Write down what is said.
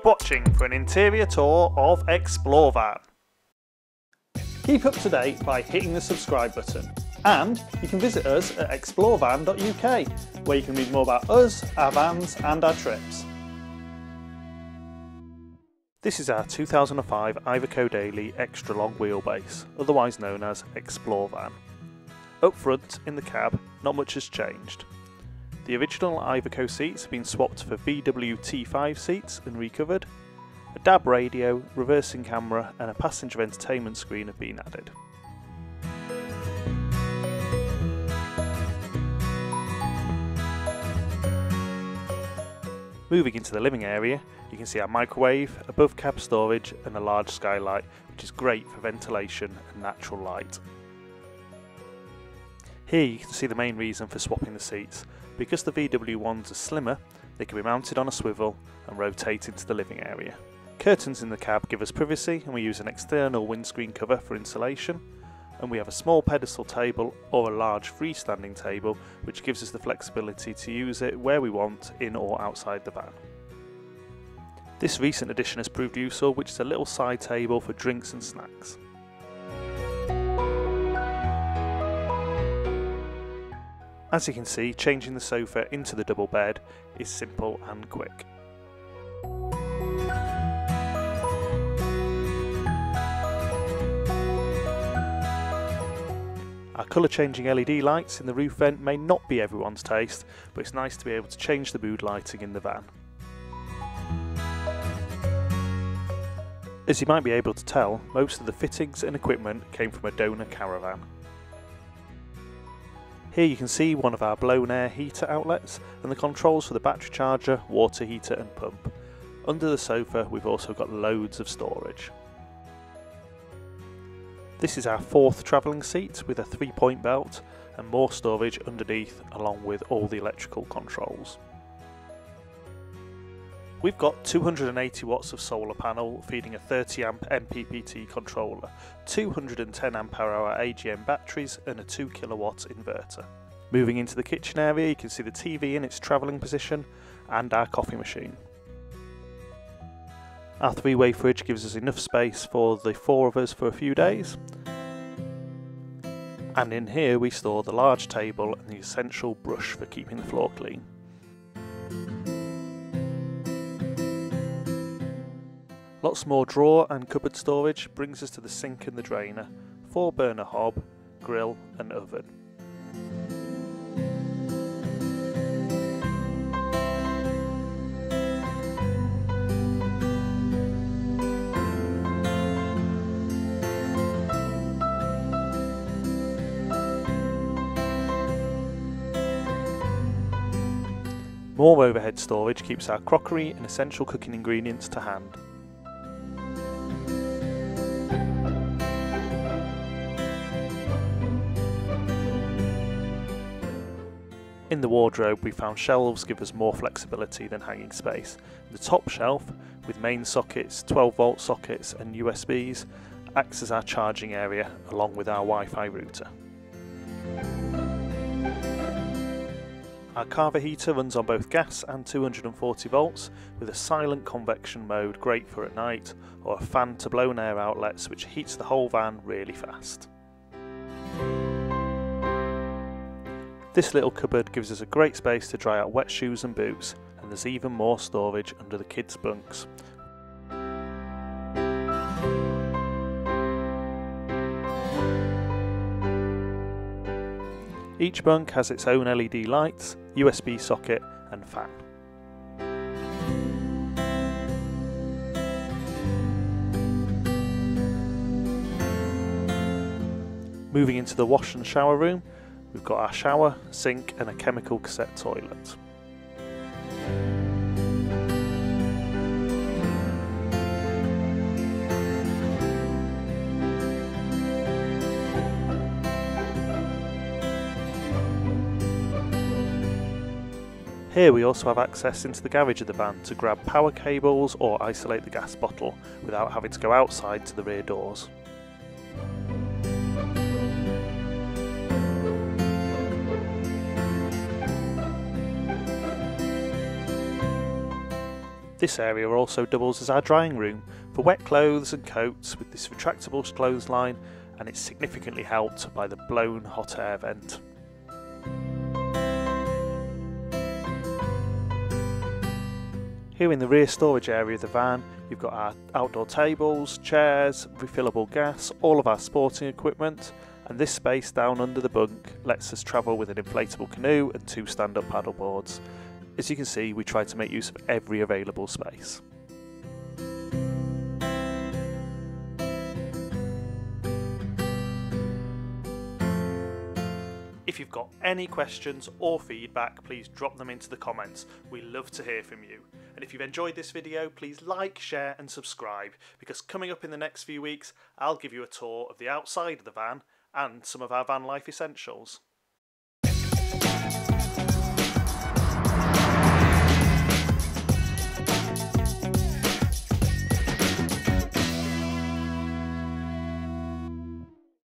Keep watching for an interior tour of ExploreVan. Keep up to date by hitting the subscribe button, and you can visit us at explorevan.uk, where you can read more about us, our vans and our trips. This is our 2005 Iveco Daily extra long wheelbase, otherwise known as ExploreVan. Up front, in the cab, not much has changed. The original Iveco seats have been swapped for VW T5 seats and recovered. A DAB radio, reversing camera and a passenger entertainment screen have been added. Moving into the living area, you can see our microwave, above cab storage and a large skylight, which is great for ventilation and natural light. Here you can see the main reason for swapping the seats. Because the VW ones are slimmer, they can be mounted on a swivel and rotate into the living area. Curtains in the cab give us privacy, and we use an external windscreen cover for insulation, and we have a small pedestal table or a large freestanding table, which gives us the flexibility to use it where we want, in or outside the van. This recent addition has proved useful, which is a little side table for drinks and snacks. As you can see, changing the sofa into the double bed is simple and quick. Our colour changing LED lights in the roof vent may not be everyone's taste, but it's nice to be able to change the mood lighting in the van. As you might be able to tell, most of the fittings and equipment came from a donor caravan. Here you can see one of our blown air heater outlets and the controls for the battery charger, water heater and pump. Under the sofa we've also got loads of storage. This is our fourth travelling seat with a 3-point belt and more storage underneath, along with all the electrical controls. We've got 280 watts of solar panel feeding a 30 amp MPPT controller, 210 ampere hour AGM batteries and a 2 kilowatt inverter. Moving into the kitchen area, you can see the TV in its travelling position and our coffee machine. Our 3-way fridge gives us enough space for the 4 of us for a few days. And in here we store the large table and the essential brush for keeping the floor clean. Lots more drawer and cupboard storage brings us to the sink and the drainer, 4-burner hob, grill and oven. More overhead storage keeps our crockery and essential cooking ingredients to hand. In the wardrobe we found shelves give us more flexibility than hanging space. The top shelf, with main sockets, 12 volt sockets and USBs, acts as our charging area along with our Wi-Fi router. Our Carver heater runs on both gas and 240 volts with a silent convection mode, great for at night, or a fan to blown air outlets which heats the whole van really fast. This little cupboard gives us a great space to dry out wet shoes and boots, and there's even more storage under the kids' bunks. Each bunk has its own LED lights, USB socket and fan. Moving into the wash and shower room, we've got our shower, sink and a chemical cassette toilet. Here we also have access into the garage of the van to grab power cables or isolate the gas bottle without having to go outside to the rear doors. This area also doubles as our drying room for wet clothes and coats with this retractable clothesline, and it's significantly helped by the blown hot air vent. Here in the rear storage area of the van, you've got our outdoor tables, chairs, refillable gas, all of our sporting equipment, and this space down under the bunk lets us travel with an inflatable canoe and 2 stand-up paddle boards. As you can see, we try to make use of every available space. If you've got any questions or feedback, please drop them into the comments. We love to hear from you. And if you've enjoyed this video, please like, share and subscribe, because coming up in the next few weeks, I'll give you a tour of the outside of the van and some of our VanLife Essentials.